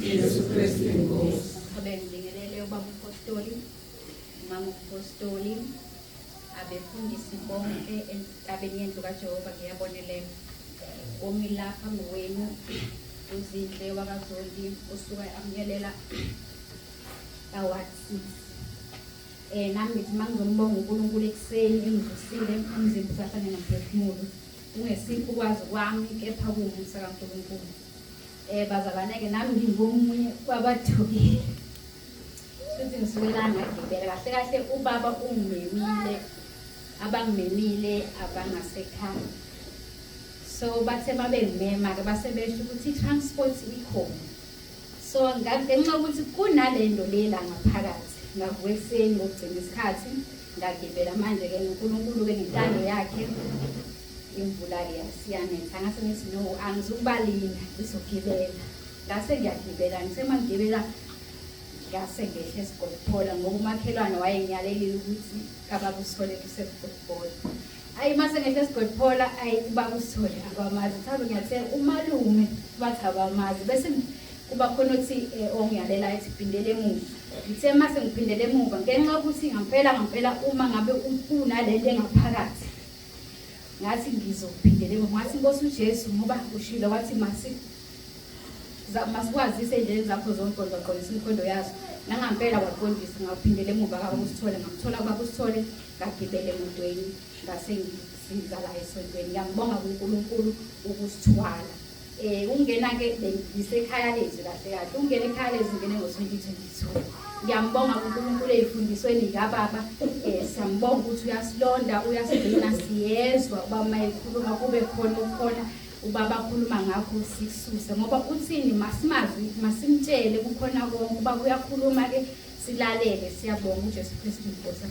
Jesu Kristu inkosi. Ngibingelele ubaba uPostoli, umama uPostoli, abefundisi bonke entabeni yendlu kaJehova ngiyabonelele. Omi lapha ngowenu uZinhle wakaZondi usuka amnyelela award 6. Nami ngithi mangizombonga uNkulunkulu ekuseni engivusile umzimba usafane nomphefumulo. Ungesipho ukwazi kwami kepha kuwumusa kaNkulunkulu. Bazalwane-ke nami ngingomunye kwabathukile. Futhi ngisukelana ngagibela kahle kahle ubaba ungimemile, abangimemile abangasekhaya. So bathe babengimema-ke basebesho ukuthi i-transport ikhona. So ngenxa yokuthi kunalento lela ngaphakathi ngavuka ekuseni ngokugcina isikhathi ngagibela manje-ke noNkulunkulu-ke ngentando yakhe imvula-ke yasiyanetha ngase ngithi no angizukubalinda ngizogibela. Ngase ngiyagibela ngisemangibela ngase ngehle eSigoliphola ngoba umakhelwane wayenginyalelile ukuthi kababa uSithole kuseSigoliphola. Ayi mase ngehle eSigoliphola ayi ubaba uSithole abamazi thabe ngiyathe umalume bathi abamazi bese kuba khona uthi ongiyalela ethi phindele emuva. Ngithe mase ngiphindele emuva ngenxa yokuthi ngampela uma ngabe unalento engaphakathi ngathi ngizophindele emuva ngathi Nkosi uJesu ngoba ushilo wathi masikwazise endleleni zakho zonke ngaqondisa imikhondo yazo nangampela waqondisa ngaphindele emuva kaBusithole ngamthola kaBusithole ngagibele emotweni ngase ngisiza la esontweni. Ngiyambonga uNkulunkulu ukusithwala. Ungena-ke ngisekhaya lethu kahle kahle ungena ekhaya lethu ngene ngo-2022. Ngiyambonga uNkulunkulu ey'fundisweni kababa. Siyambonga ukuthi uyasilonda uyasigcina siyezwa uba mayekhuluma kube khona okukhona ubaba akhuluma ngakho sikususe ngoba uthini masimazi masimtshele kukhona konke uba uyakhuluma-ke silalele. Siyabonga uJesu Kristu inkosi.